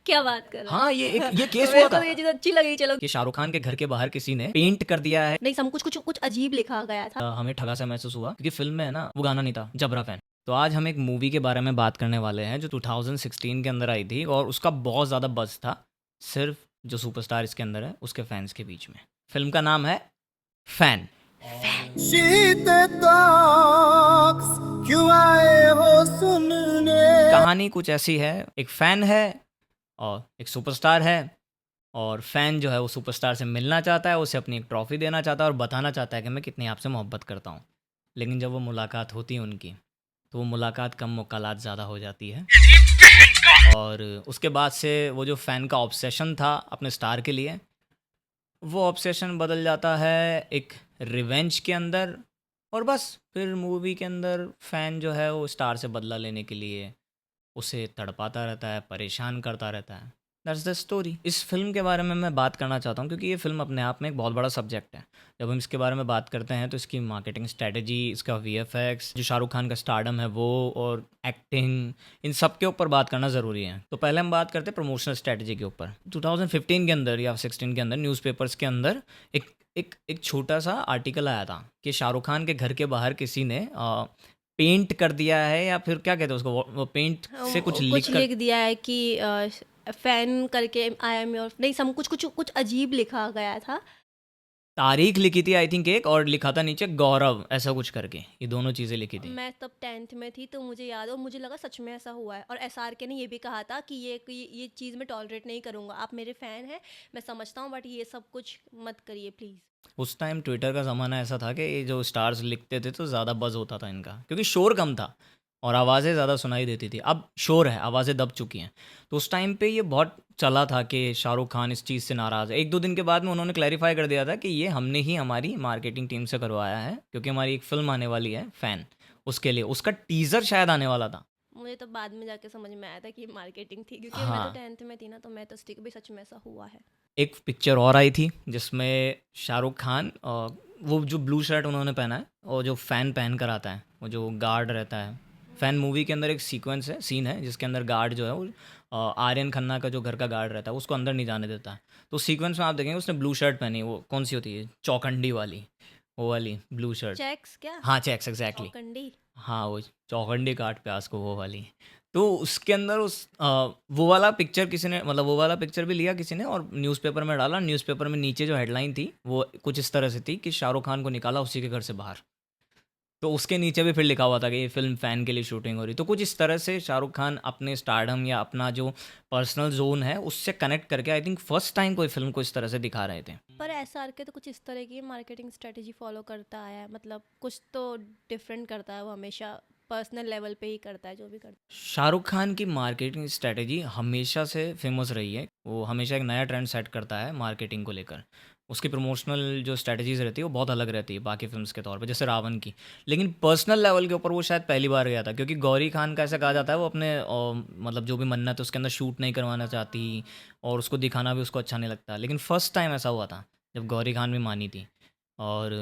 क्या बात कर रहा है? हाँ, ये केस मेरे हुआ को था तो ये चीज अच्छी लगी। चलो, कि शाहरुख खान के घर के बाहर किसी ने पेंट कर दिया है। नहीं, सब कुछ कुछ कुछ अजीब लिखा गया था। हमें ठगा सा महसूस हुआ क्योंकि फिल्म में है ना वो गाना नहीं था, जबरा फैन। तो आज हम एक मूवी के बारे में बात करने वाले हैं जो 2016 के अंदर आई थी और उसका बहुत ज़्यादा बज़ था, सिर्फ जो सुपरस्टार इसके अंदर है उसके फैंस के बीच में। फिल्म का नाम है फैन। शीते ताक्स क्यों आए हो सुनने। कहानी कुछ ऐसी है, एक फ़ैन है और एक सुपरस्टार है, और फ़ैन जो है वो सुपरस्टार से मिलना चाहता है, उसे अपनी एक ट्रॉफ़ी देना चाहता है और बताना चाहता है कि मैं कितनी आपसे मोहब्बत करता हूँ। लेकिन जब वो मुलाकात होती है उनकी, तो वो मुलाकात कम मुकालात ज़्यादा हो जाती है और उसके बाद से वो जो फ़ैन का ऑब्सेशन था अपने स्टार के लिए, वो ऑब्सेशन बदल जाता है एक रिवेंज के अंदर। और बस फिर मूवी के अंदर फ़ैन जो है वो स्टार से बदला लेने के लिए उसे तड़पाता रहता है, परेशान करता रहता है। That's the story. इस फ़िल्म के बारे में मैं बात करना चाहता हूँ क्योंकि ये फ़िल्म अपने आप में एक बहुत बड़ा सब्जेक्ट है। जब हम इसके बारे में बात करते हैं तो इसकी मार्केटिंग स्ट्रैटेजी, इसका वीएफएक्स, जो शाहरुख खान का स्टारडम है वो, और एक्टिंग, इन सब के ऊपर बात करना ज़रूरी है। तो पहले हम बात करते हैं प्रमोशनल स्ट्रैटेजी के ऊपर। 2015 के अंदर या 16 के अंदर न्यूज़पेपर्स के अंदर एक एक छोटा सा आर्टिकल आया था कि शाहरुख खान के घर के बाहर किसी ने पेंट कर दिया है, या फिर क्या कहते हैं उसको, वो पेंट से कुछ लिख कुछ कर लिख दिया है कि फैन करके आई एम योर, नहीं, सब कुछ कुछ कुछ अजीब लिखा गया था। तारीख लिखी थी आई थिंक एक, और लिखा था नीचे गौरव, ऐसा कुछ करके, ये दोनों चीज़ें लिखी थी। मैं तब 10th में थी तो मुझे याद है और मुझे लगा सच में ऐसा हुआ है। और SRK ने ये भी कहा था कि ये चीज़ मैं टॉलरेट नहीं करूँगा। आप मेरे फ़ैन हैं, मैं समझता हूँ, बट ये सब कुछ मत करिए प्लीज़। उस टाइम ट्विटर का ज़माना ऐसा था कि ये जो स्टार्स लिखते थे तो ज़्यादा बज़ होता था इनका, क्योंकि शोर कम था और आवाज़ें ज़्यादा सुनाई देती थी। अब शोर है, आवाज़ें दब चुकी हैं। तो उस टाइम पे ये बहुत चला था कि शाहरुख खान इस चीज़ से नाराज़ है। 1-2 दिन के बाद में उन्होंने क्लैरिफाई कर दिया था कि ये हमने ही हमारी मार्केटिंग टीम से करवाया है, क्योंकि हमारी एक फ़िल्म आने वाली है फ़ैन, उसके लिए उसका टीज़र शायद आने वाला था। मुझे तो बाद में जाके समझ में आया था कि मार्केटिंग थी, क्योंकि मैं तो हाँ, 10th में थी ना, तो मैं तो स्टिक भी सच में ऐसा हुआ है। एक पिक्चर और आई थी जिसमें शाहरुख खान, वो जो ब्लू शर्ट उन्होंने पहना है और जो फ़ैन पहन कर आता है, वो जो गार्ड रहता है। फ़ैन मूवी के अंदर एक सीक्वेंस है, सीन है, जिसके अंदर गार्ड जो है वो आर्यन खन्ना का जो घर का गार्ड रहता है उसको अंदर नहीं जाने देता है। तो सीक्वेंस में आप देखेंगे उसने ब्लू शर्ट पहनी है, वो कौन सी होती है, चौखंडी वाली, वो वाली ब्लू शर्ट। चेक्स क्या? हाँ, चेक्स एग्जैक्टली। चौकंडी। हाँ, वो चौखंडी काट प्याज को, वो वाली। तो उसके अंदर वो वाला पिक्चर किसी ने, मतलब वो वाला पिक्चर भी लिया किसी ने और न्यूज़पेपर में डाला। न्यूज़पेपर में नीचे जो हेडलाइन थी वो कुछ इस तरह से थी कि शाहरुख खान को निकाला उसी के घर से बाहर। तो उसके नीचे भी फिर लिखा हुआ था कि ये फ़िल्म फ़ैन के लिए शूटिंग हो रही। तो कुछ इस तरह से शाहरुख खान अपने स्टारडम या अपना जो पर्सनल ज़ोन है उससे कनेक्ट करके आई थिंक फर्स्ट टाइम कोई फ़िल्म को इस तरह से दिखा रहे थे। पर SRK तो कुछ इस तरह की मार्केटिंग स्ट्रेटेजी फॉलो करता आया है, मतलब कुछ तो डिफरेंट करता है वो, हमेशा पर्सनल लेवल पे ही करता है जो भी करता शाहरुख खान की मार्केटिंग स्ट्रेटजी हमेशा से फेमस रही है। वो हमेशा एक नया ट्रेंड सेट करता है मार्केटिंग को लेकर। उसकी प्रमोशनल जो स्ट्रेटजीज़ रहती है वो बहुत अलग रहती है बाकी फिल्म्स के तौर पे, जैसे रावण की। लेकिन पर्सनल लेवल के ऊपर वो शायद पहली बार गया था, क्योंकि गौरी खान का ऐसा कहा जाता है वो अपने मतलब जो भी मन्नत है उसके अंदर शूट नहीं करवाना चाहती और उसको दिखाना भी उसको अच्छा नहीं लगता। लेकिन फ़र्स्ट टाइम ऐसा हुआ था जब गौरी खान भी मानी थी। और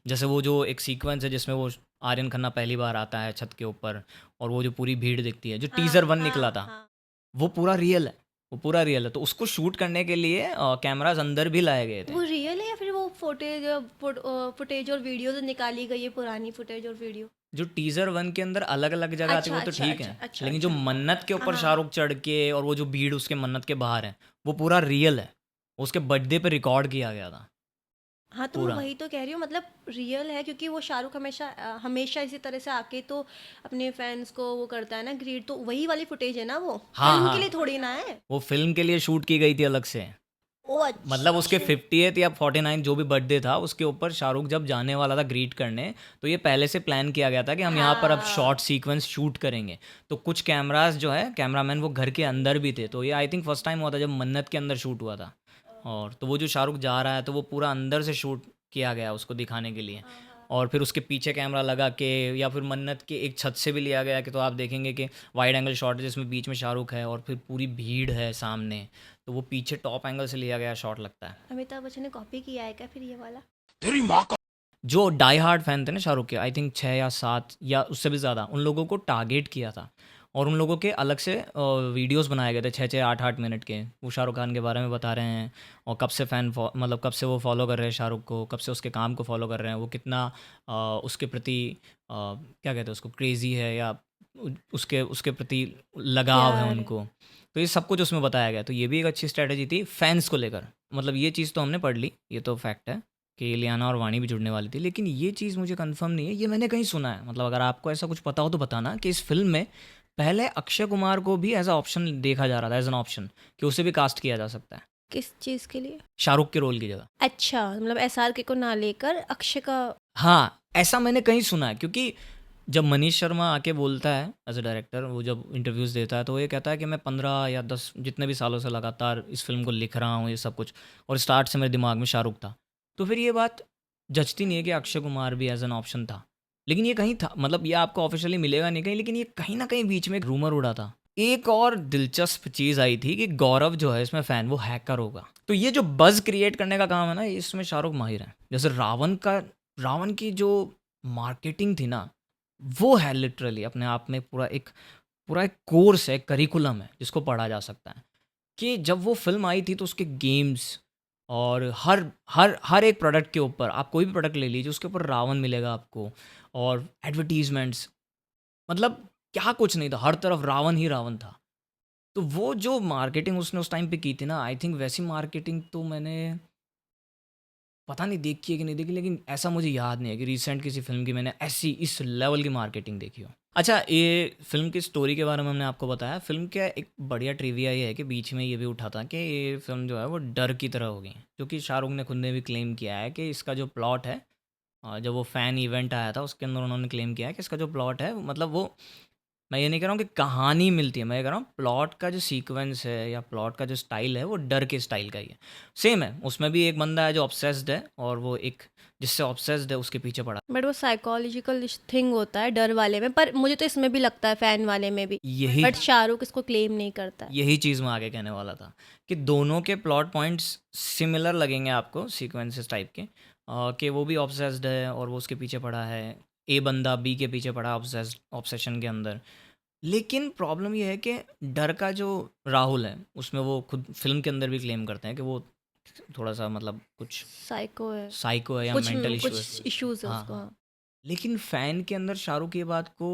जैसे वो जो एक सीक्वेंस है जिसमें वो आर्यन खन्ना पहली बार आता है छत के ऊपर और वो जो पूरी भीड़ दिखती है, जो है। टीज़र हाँ, 1 निकला हाँ, था, हाँ। वो पूरा रियल है। वो पूरा रियल है। तो उसको शूट करने के लिए कैमराज़ अंदर भी लाए गए थे। वो रियल है या फिर वो फुटेज और वीडियो जो निकाली गई है, पुरानी फुटेज और वीडियो? जो टीज़र 1 के अंदर अलग-अलग जगह आती है अच्छा, वो तो अच्छा, ठीक अच्छा, है। अच्छा, लेकिन जो अच्छा। मन्नत के हाँ, ऊपर हाँ, हाँ। शाहरुख चढ़ के और वो जो भीड़ उसके मन्नत के बाहर है, वो पूरा रियल है। उसके बर्थडे पे रिकॉर्ड किया गया था हाँ, तो मैं पूरा। वही तो कह रही हूँ, मतलब रियल है, क्योंकि वो शाहरुख हमेशा हमेशा इसी तरह से आके तो अपने फैंस को वो करता है ना, ग्रीट। तो वही वाली फुटेज है ना, वो हाँ, फिल्म के लिए हाँ। थोड़ी ना है। वो फ़िल्म के लिए शूट की गई थी अलग से। ओ मतलब उसके अच्छा। 50th या 49 जो भी बर्थडे था उसके ऊपर शाहरुख जब जाने वाला था ग्रीट करने, तो ये पहले से प्लान किया गया था कि हम यहाँ पर अब शॉर्ट हाँ। सीक्वेंस शूट करेंगे। तो कुछ कैमरास जो है, कैमरामैन वो घर के अंदर भी थे। तो ये आई थिंक फर्स्ट टाइम हुआ था जब मन्नत के अंदर शूट हुआ था। और तो वो जो शाहरुख जा रहा है तो वो पूरा अंदर से शूट किया गया उसको दिखाने के लिए। हाँ, हाँ। और फिर उसके पीछे कैमरा लगा के, या फिर मन्नत के एक छत से भी लिया गया कि तो आप देखेंगे कि वाइड एंगल शॉट है जिसमें बीच में शाहरुख है और फिर पूरी भीड़ है सामने। तो वो पीछे टॉप एंगल से लिया गया शॉट लगता है। अमिताभ बच्चन ने कॉपी किया है क्या फिर ये वाला? जो डाई हार्ड फैन थे ना शाहरुख के, आई थिंक 6 या 7 या उससे भी ज़्यादा, उन लोगों को टारगेट किया था और उन लोगों के अलग से वीडियोस बनाए गए थे 6-6 8-8 मिनट के, वो शाहरुख खान के बारे में बता रहे हैं और कब से मतलब कब से वो फॉलो कर रहे हैं शाहरुख को, कब से उसके काम को फॉलो कर रहे हैं, वो कितना उसके प्रति क्या कहते हैं उसको, क्रेज़ी है या उसके उसके प्रति लगाव है प्यार है। उनको। तो ये सब कुछ उसमें बताया गया, तो ये भी एक अच्छी स्ट्रैटेजी थी फैंस को लेकर। मतलब ये चीज़ तो हमने पढ़ ली, ये तो फैक्ट है कि इलियाना और वाणी भी जुड़ने वाली थी, लेकिन ये चीज़ मुझे कंफर्म नहीं है, ये मैंने कहीं सुना है। मतलब अगर आपको ऐसा कुछ पता हो तो बताना कि इस फिल्म में पहले अक्षय कुमार को भी एज अ ऑप्शन देखा जा रहा था, एज एन ऑप्शन कि उसे भी कास्ट किया जा सकता है किस चीज़ के लिए? शाहरुख के रोल की जगह। अच्छा, मतलब एसआरके को ना लेकर अक्षय का। हाँ, ऐसा मैंने कहीं सुना है, क्योंकि जब मनीष शर्मा आके बोलता है एज अ डायरेक्टर, वो जब इंटरव्यूज़ देता है तो वो ये कहता है कि मैं 15 या 10 जितने भी सालों से लगातार इस फिल्म को लिख रहा हूँ, ये सब कुछ, और स्टार्ट से मेरे दिमाग में शाहरुख था। तो फिर ये बात जचती नहीं है कि अक्षय कुमार भी एज एन ऑप्शन था, लेकिन ये कहीं था, मतलब ये आपको ऑफिशियली मिलेगा नहीं कहीं, लेकिन ये कहीं ना कहीं बीच में एक रूमर उड़ा था। एक और दिलचस्प चीज़ आई थी कि गौरव जो है इसमें फ़ैन, वो हैकर होगा। तो ये जो बज़ क्रिएट करने का काम है ना, इसमें शाहरुख माहिर है। जैसे रावण की जो मार्केटिंग थी ना, वो है लिटरली अपने आप में पूरा एक कोर्स है, करिकुलम है जिसको पढ़ा जा सकता है। कि जब वो फिल्म आई थी तो उसके गेम्स और हर हर हर एक प्रोडक्ट के ऊपर, आप कोई भी प्रोडक्ट ले लीजिए उसके ऊपर रावण मिलेगा आपको, और एडवर्टीजमेंट्स, मतलब क्या कुछ नहीं था, हर तरफ रावण ही रावण था। तो वो जो मार्केटिंग उसने उस टाइम पे की थी ना, आई थिंक वैसी मार्केटिंग तो मैंने पता नहीं देखी है कि नहीं देखी, लेकिन ऐसा मुझे याद नहीं है कि रिसेंट किसी फिल्म की मैंने ऐसी इस लेवल की मार्केटिंग देखी हो। अच्छा, ये फिल्म की स्टोरी के बारे में हमने आपको बताया। फिल्म का एक बढ़िया ट्रिविया ये है कि बीच में ये भी उठा था कि ये फिल्म जो है वो डर की तरह हो गई, जो कि शाहरुख ने खुद ने भी क्लेम किया है कि इसका जो प्लॉट है, जब वो फ़ैन इवेंट आया था उसके अंदर उन्होंने क्लेम किया है कि इसका जो प्लॉट है, मतलब वो, मैं ये नहीं कह रहा हूँ कि कहानी मिलती है, मैं ये कह रहा हूँ प्लॉट का जो सीक्वेंस है या प्लॉट का जो स्टाइल है वो डर के स्टाइल का ही है। सेम है, उसमें भी एक बंदा है जो ऑब्सेस्ड है और वो एक जिससे ऑब्सेस्ड है उसके पीछे पड़ा। बट वो साइकोलॉजिकल थिंग होता है डर वाले में, पर मुझे तो इसमें भी लगता है फैन वाले में भी। यही बट शाहरुख इसको क्लेम नहीं करता है। यही चीज़ मैं आगे कहने वाला था कि दोनों के प्लॉट पॉइंट्स सिमिलर लगेंगे आपको, सीक्वेंसेस टाइप के, कि वो भी ऑब्सेस्ड है और वो उसके पीछे पड़ा है, ए बंदा बी के पीछे पड़ा ऑब्सेशन के अंदर। लेकिन प्रॉब्लम ये है कि डर का जो राहुल है उसमें वो खुद फिल्म के अंदर भी क्लेम करते हैं कि वो थोड़ा सा मतलब कुछ साइको है, साइको है या कुछ मेंटल इशू है। कुछ इश्यूज है हाँ उसको। हाँ, हाँ। लेकिन फैन के अंदर शाहरुख ये बात को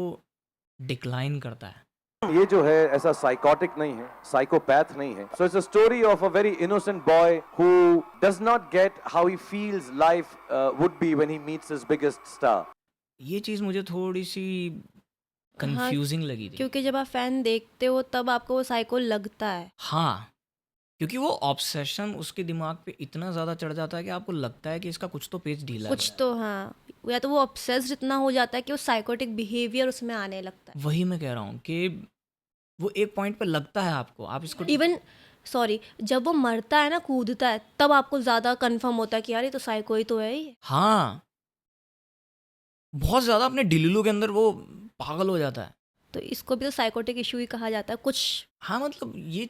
डिक्लाइन करता है। ये जो है ऐसा साइकोटिक नहीं है, साइकोपैथ नहीं है. So it's a story of a very innocent boy who does not gate how he feels life would be when he meets his biggest star. ये चीज़ मुझे थोड़ी सी हाँ, कंफ्यूजिंग लगी थी। क्योंकि जब आप फैन देखते हो तब आपको वो साइको लगता है। हाँ, क्योंकि वो ऑब्सेशन उसके दिमाग पे इतना ज़्यादा चढ़ जाता है कि आपको लगता है कि इसका कुछ तो पेच ढीला है। कुछ तो हाँ, या तो वो ऑब्सेस्ड इतना हो जाता है कि वो साइकोटिक बिहेवियर उसमें आने लगता है। वही मैं कह रहा हूँ कि वो एक पॉइंट पे लगता है आपको, आप इसको इवन सॉरी, जब वो मरता है ना, कूदता है, तब आपको ज़्यादा कंफर्म होता है कि यार ये तो साइको ही तो है ही। हाँ, बहुत ज़्यादा अपने डिल्लू के अंदर वो पागल हो जाता है। तो इसको भी तो साइकोटिक इशू ही कहा जाता है कुछ। हाँ, मतलब ये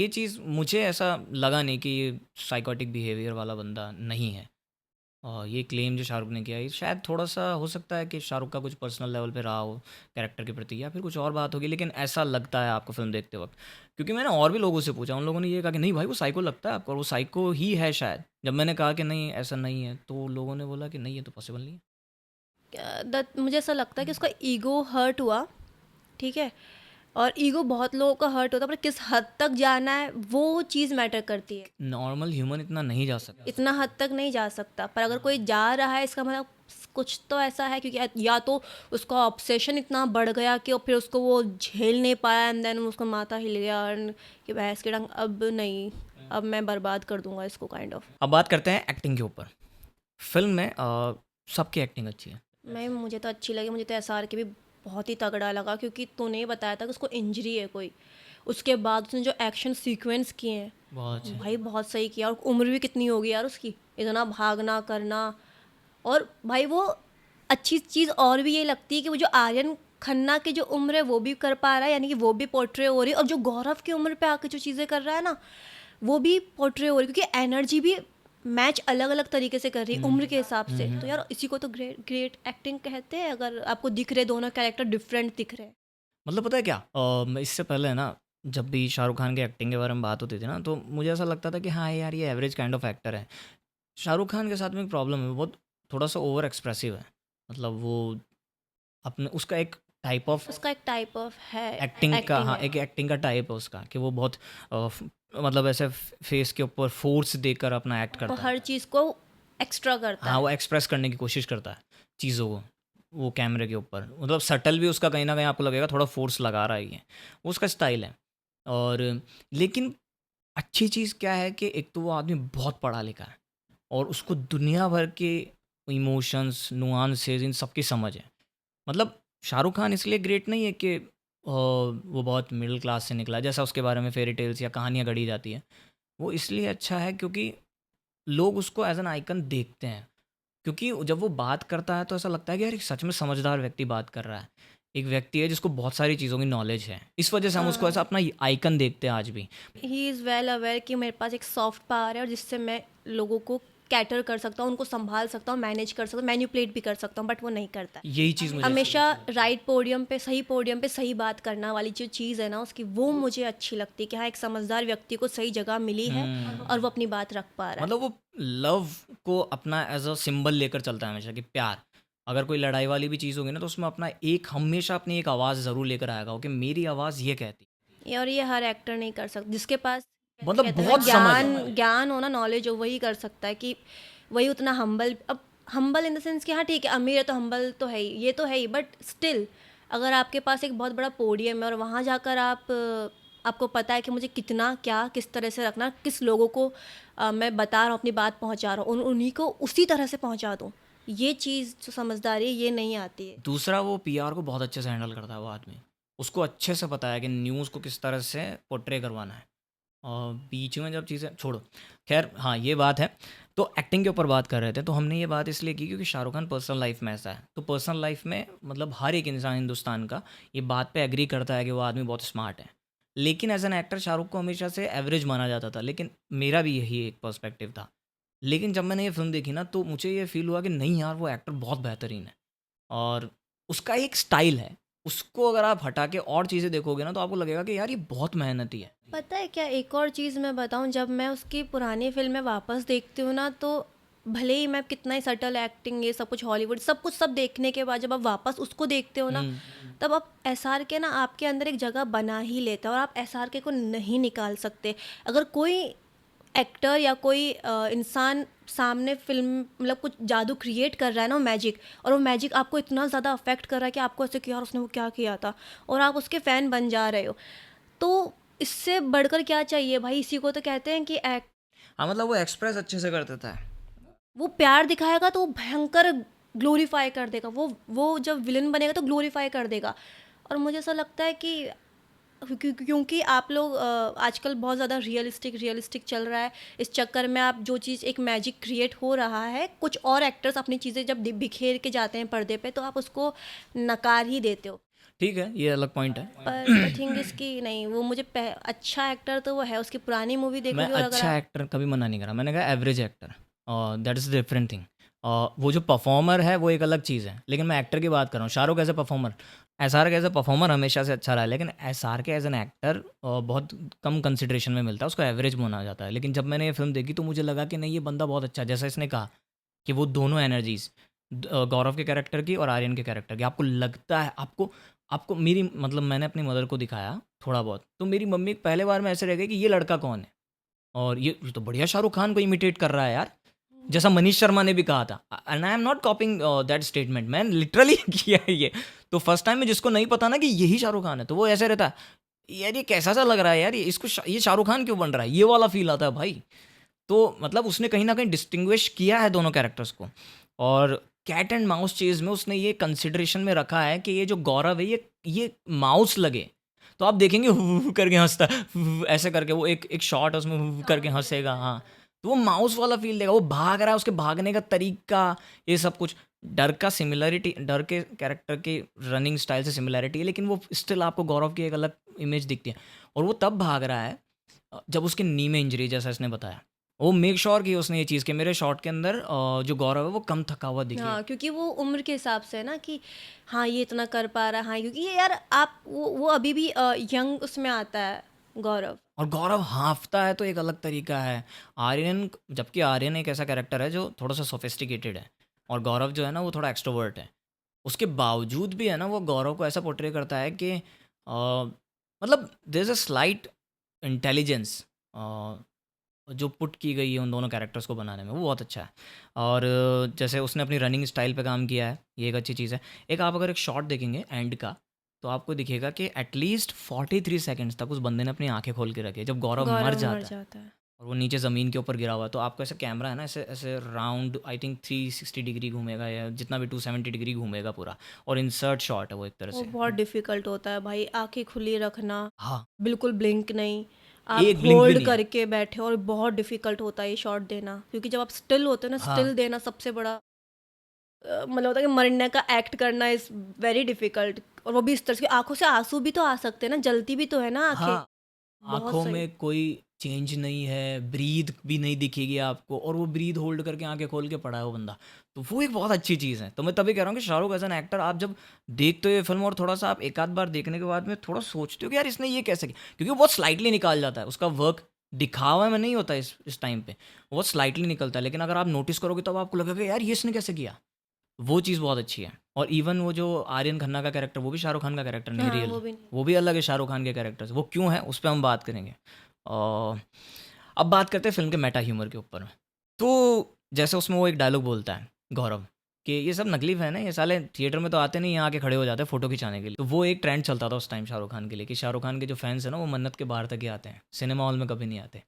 चीज़ मुझे ऐसा लगा नहीं कि ये साइकोटिक बिहेवियर वाला बंदा नहीं है। और ये क्लेम जो शाहरुख ने किया, ये शायद थोड़ा-सा हो सकता है कि शाहरुख का कुछ पर्सनल लेवल पे रहा हो कैरेक्टर के प्रति, या फिर कुछ और बात होगी, लेकिन ऐसा लगता है आपको फ़िल्म देखते वक़्त। क्योंकि मैंने और भी लोगों से पूछा, उन लोगों ने ये कहा कि नहीं भाई वो साइको लगता है आपको, और वो साइको ही है शायद। जब मैंने कहा कि नहीं ऐसा नहीं है, तो लोगों ने बोला कि नहीं ये तो पॉसिबल नहीं है। मुझे ऐसा लगता है कि उसका ईगो हर्ट हुआ, ठीक है, और ईगो बहुत लोगों का हर्ट होता है, पर किस हद तक जाना है वो चीज़ मैटर करती है। नॉर्मल ह्यूमन इतना नहीं जा सकता। इतना हद तक नहीं जा सकता, पर अगर कोई जा रहा है इसका मतलब कुछ तो ऐसा है, क्योंकि या तो उसका ऑब्सेशन इतना बढ़ गया कि फिर उसको वो झेल नहीं पाया, एंड देन उसका माथा हिल गया और कि भैंस की डंग, अब नहीं, अब मैं बर्बाद कर दूंगा इसको, काइंड ऑफ। अब बात करते हैं एक्टिंग के ऊपर। फिल्म में सबकी एक्टिंग अच्छी है। मुझे तो अच्छी लगी, मुझे तो एसआर के भी बहुत ही तगड़ा लगा, क्योंकि तूने बताया था कि उसको इंजरी है कोई, उसके बाद उसने जो एक्शन सीक्वेंस किए हैं बहुत अच्छे। भाई बहुत सही किया। और उम्र भी कितनी होगी यार उसकी, इतना भागना करना। और भाई वो अच्छी चीज़ और भी ये लगती है कि वो जो आर्यन खन्ना की जो उम्र है वो भी कर पा रहा है, यानी कि वो भी पोर्ट्रे हो रही है, और जो गौरव की उम्र पे आके जो चीज़ें कर रहा है ना वो भी पोर्ट्रे हो रही है, क्योंकि एनर्जी भी मैच अलग अलग तरीके से कर रही है उम्र के हिसाब से। तो यार इसी को तो ग्रेट एक्टिंग कहते हैं, अगर आपको दिख रहे दोनों कैरेक्टर डिफरेंट दिख रहे हैं। मतलब पता है क्या, इससे पहले ना जब भी शाहरुख खान के एक्टिंग के बारे में बात होती थी ना, तो मुझे ऐसा लगता था कि हाँ यार ये एवरेज काइंड ऑफ एक्टर है। शाहरुख खान के साथ में एक प्रॉब्लम है, वो बहुत थोड़ा सा ओवर एक्सप्रेसिव है। मतलब वो अपने उसका एक टाइप ऑफ उसका एक टाइप ऑफ है, एक्टिंग का, एक्टिंग हाँ है। एक एक्टिंग का टाइप है उसका, कि वो बहुत मतलब ऐसे फेस के ऊपर फोर्स देकर अपना एक्ट वो करता है। हर चीज़ को एक्स्ट्रा करता हाँ, है। वो एक्सप्रेस करने की कोशिश करता है चीज़ों को, वो कैमरे के ऊपर, मतलब सटल भी उसका कहीं ना कहीं आपको लगेगा थोड़ा फोर्स लगा रहा ही है, वो उसका स्टाइल है। और लेकिन अच्छी चीज़ क्या है कि एक तो वो आदमी बहुत पढ़ा लिखा है और उसको दुनिया भर के इमोशंस, नुआंसेस, इन सब की समझ है। मतलब शाहरुख खान इसलिए ग्रेट नहीं है कि वो बहुत मिडिल क्लास से निकला, जैसा उसके बारे में फेरी टेल्स या कहानियाँ गढ़ी जाती है। वो इसलिए अच्छा है क्योंकि लोग उसको एज एन आइकन देखते हैं, क्योंकि जब वो बात करता है तो ऐसा लगता है कि यार एक सच में समझदार व्यक्ति बात कर रहा है, एक व्यक्ति है जिसको बहुत सारी चीज़ों की नॉलेज है, इस वजह से हम उसको ऐसा अपना आइकन देखते हैं आज भी। ही इज़ वेल अवेयर कि मेरे पास एक सॉफ्ट पावर है और जिससे मैं लोगों को कैटर कर सकता हूँ, उनको संभाल सकता हूँ, मैनेज कर सकता हूँ, मैनिपुलेट भी कर सकता हूँ, बट वो नहीं करता है। यही चीज़ मुझे हमेशा राइट पोडियम पे सही बात करना वाली जो चीज़ है ना उसकी, वो मुझे अच्छी लगती है कि हाँ एक समझदार व्यक्ति को सही जगह मिली है और वो अपनी बात रख पा रहा है। मतलब वो लव को अपना एज अ सिंबल लेकर चलता है हमेशा, कि प्यार, अगर कोई लड़ाई वाली भी चीज़ होगी ना तो उसमें अपना एक, हमेशा अपनी एक आवाज़ ज़रूर लेकर आएगा, वो कि मेरी आवाज़ ये कहती है। और ये हर एक्टर नहीं कर सकता, जिसके पास मतलब कहते हैं ना बहुत समझ है। ज्ञान हो ना, नॉलेज हो, वही कर सकता है कि वही उतना हम्बल, अब हम्बल इन द सेंस कि हाँ ठीक है अमीर है तो हम्बल तो है ही, ये तो है ही, बट स्टिल अगर आपके पास एक बहुत बड़ा पोडियम है और वहाँ जाकर आपको पता है कि मुझे कितना क्या किस तरह से रखना, किस लोगों को मैं बता रहा हूँ, अपनी बात पहुँचा रहा हूँ, उन्हीं को उसी तरह से पहुँचा दूँ, ये चीज़ जो समझदारी है, ये नहीं आती है। दूसरा, वो पीआर को बहुत अच्छे से हैंडल करता है वो आदमी, उसको अच्छे से पता है कि न्यूज़ को किस तरह से पोर्ट्रे करवाना है। और बीच में जब चीज़ें छोड़ो, खैर हाँ ये बात है। तो एक्टिंग के ऊपर बात कर रहे थे, तो हमने ये बात इसलिए की क्योंकि शाहरुख खान पर्सनल लाइफ में ऐसा है, तो पर्सनल लाइफ में मतलब हर एक इंसान हिंदुस्तान का ये बात पे एग्री करता है कि वो आदमी बहुत स्मार्ट है। लेकिन एज एन एक्टर शाहरुख को हमेशा से एवरेज माना जाता था, लेकिन मेरा भी यही एक पर्सपेक्टिव था। लेकिन जब मैंने ये फिल्म देखी ना तो मुझे ये फील हुआ कि नहीं यार, वो एक्टर बहुत बेहतरीन है और उसका एक स्टाइल है, उसको अगर आप हटा के और चीज़ें देखोगे ना तो आपको लगेगा कि यार ये बहुत मेहनती है। पता है क्या, एक और चीज़ मैं बताऊं, जब मैं उसकी पुरानी फिल्में वापस देखती हूँ ना, तो भले ही मैं कितना ही सटल एक्टिंग, ये सब कुछ हॉलीवुड सब कुछ सब देखने के बाद जब आप वापस उसको देखते हो ना, तब आप एसआर के ना आपके अंदर एक जगह बना ही लेता है और आप एसआर के को नहीं निकाल सकते। अगर कोई एक्टर या कोई इंसान सामने फिल्म मतलब कुछ जादू क्रिएट कर रहा है ना, मैजिक, और वो मैजिक आपको इतना ज़्यादा अफेक्ट कर रहा है कि आपको ऐसे कि यार उसने वो क्या किया था, और आप उसके फ़ैन बन जा रहे हो, तो इससे बढ़कर क्या चाहिए भाई। इसी को तो कहते हैं कि हाँ मतलब वो एक्सप्रेस अच्छे से कर देता है। वो प्यार दिखाएगा तो वो भयंकर ग्लोरीफाई कर देगा, वो जब विलन बनेगा तो ग्लोरीफाई कर देगा। और मुझे ऐसा लगता है कि क्योंकि आप लोग आजकल बहुत ज़्यादा रियलिस्टिक चल रहा है, इस चक्कर में आप जो चीज़ एक मैजिक क्रिएट हो रहा है, कुछ और एक्टर्स अपनी चीज़ें जब बिखेर के जाते हैं पर्दे पे, तो आप उसको नकार ही देते हो। ठीक है, ये अलग पॉइंट है। पर द थिंग इसकी नहीं, वो मुझे अच्छा एक्टर तो वो है, उसकी पुरानी मूवी मैं देखोगे और अगर अच्छा एक्टर कभी मना नहीं करा, मैंने कहा average actor, that is different thing. वो जो परफॉर्मर है वो एक अलग चीज़ है, लेकिन मैं एक्टर की बात कर रहा हूँ। Shahrukh as a performer, S R K as a performer हमेशा से अच्छा रहा है, लेकिन S R K as an actor बहुत कम कंसिड्रेशन में मिलता है, उसको एवरेज माना जाता है। लेकिन जब मैंने ये फिल्म देखी तो मुझे लगा कि नहीं, ये बंदा बहुत अच्छा है। जैसा इसने कहा कि वो दोनों एनर्जीज, गौरव के कैरेक्टर की और आर्यन के कैरेक्टर की, आपको लगता है, आपको आपको मेरी मतलब मैंने अपनी मदर को दिखाया थोड़ा बहुत, तो मेरी मम्मी पहले बार में ऐसे रह गई कि ये लड़का कौन है, और ये तो बढ़िया शाहरुख खान को इमिटेट कर रहा है यार, जैसा मनीष शर्मा ने भी कहा था। And I am not copying that statement, मैंने लिटरली किया है ये। तो फर्स्ट टाइम में जिसको नहीं पता ना कि यही शाहरुख खान है, तो वो ऐसे रहता है, यार ये कैसा सा लग रहा है यार, ये शाहरुख खान क्यों बन रहा है, ये वाला फील आता है भाई। तो मतलब उसने कहीं ना कहीं डिस्टिंग्विश किया है दोनों कैरेक्टर्स को, और कैट एंड माउस चेज में उसने ये कंसिडरेशन में रखा है कि ये जो गौरव है ये माउस लगे, तो आप देखेंगे हु करके हंसता है, ऐसे करके वो एक शॉट है उसमें हु करके हंसेगा, हाँ, तो वो माउस वाला फील देगा, वो भाग रहा है, उसके भागने का तरीका, ये सब कुछ, डर का सिमिलरिटी, डर के कैरेक्टर के रनिंग स्टाइल से सिमिलरिटी है, लेकिन वो स्टिल आपको गौरव की एक अलग इमेज दिखती है। और वो तब भाग रहा है जब उसके नी में इंजरी, जैसा इसने बताया, वो मेक श्योर की उसने ये चीज़ कि मेरे शॉट के अंदर जो गौरव है वो कम थका हुआ दिखे। हाँ, क्योंकि वो उम्र के हिसाब से है ना कि हाँ ये इतना कर पा रहा है, हाँ क्योंकि ये यार आप वो अभी भी यंग उसमें आता है गौरव। और गौरव हाँफता है तो एक अलग तरीका है। आर्यन, जबकि आर्यन एक ऐसा कैरेक्टर है जो थोड़ा सा सोफिस्टिकेटेड है और गौरव जो है ना वो थोड़ा एक्सट्रोवर्ट है। उसके बावजूद भी है ना वो गौरव को ऐसा पोर्ट्रे करता है कि मतलब there is a slight intelligence जो पुट की गई है उन दोनों कैरेक्टर्स को बनाने में, वो बहुत अच्छा है। और जैसे उसने अपनी रनिंग स्टाइल पे काम किया है, ये एक अच्छी चीज़ है। एक आप अगर एक शॉट देखेंगे एंड का तो आपको दिखेगा कि एटलीस्ट 43 सेकंड्स तक उस बंदे ने अपनी आंखें खोल के रखी है जब गौरव मर जाता है और वो नीचे ज़मीन के ऊपर गिरा हुआ है। तो आपको ऐसे कैमरा है ना ऐसे ऐसे राउंड आई थिंक 360 डिग्री घूमेगा या जितना भी 270 डिग्री घूमेगा पूरा, और इंसर्ट शॉट है वो एक तरह वो से। बहुत डिफिकल्ट होता है भाई, आंखें खुली रखना, हाँ, बिल्कुल ब्लिंक नहीं, आप एक blink भी होल्ड नहीं है। करके बैठे, और बहुत डिफिकल्ट होता है ये शॉट देना, क्योंकि जब आप स्टिल होते हो ना, हाँ। स्टिल देना सबसे बड़ा मतलब होता है कि मरने का एक्ट करना इज वेरी डिफिकल्ट। और वो भी इस तरह से आंखों से आंसू भी तो आ सकते हैं ना, जलती भी तो है ना आंखें। हाँ, बहुत आँखों सही। में कोई चेंज नहीं है, ब्रीथ भी नहीं दिखेगी आपको, और वो ब्रीथ होल्ड करके आँखें खोल के पड़ा है वो बंदा। तो वो एक बहुत अच्छी चीज़ है। तो मैं तभी कह रहा हूँ कि शाहरुख एज़ एन एक्टर, आप जब देखते हो ये फ़िल्म और थोड़ा-सा आप एक आध बार देखने के बाद में थोड़ा सोचते हो कि यार इसने ये कैसे किया? क्योंकि वो बहुत स्लाइटली निकाल जाता है, उसका वर्क दिखावा में नहीं होता इस टाइम पे, वो बहुत स्लाइटली निकलता है। लेकिन अगर आप नोटिस करोगे तब आपको लगेगा यार ये इसने कैसे किया? वो चीज़ बहुत अच्छी है। और इवन वो जो आर्यन खन्ना का कैरेक्टर, वो भी शाहरुख खान का कैरेक्टर नहीं हाँ, रियल, वो भी नहीं। वो भी अलग है शाहरुख खान के कैरेक्टर से। वो क्यों है उस पे हम बात करेंगे। अब बात करते हैं फिल्म के मेटा ह्यूमर के ऊपर। तो जैसे उसमें वो एक डायलॉग बोलता है गौरव कि ये सब नकली फैन है, ये साले थिएटर में तो आते नहीं, यहाँ आके खड़े हो जाते हैं फोटो खिंचाने के लिए। तो वो एक ट्रेंड चलता था उस टाइम शाहरुख खान के लिए कि शाहरुख खान के जो फैंस हैं ना वो मन्नत के बाहर तक ही आते हैं, सिनेमा हॉल में कभी नहीं आते।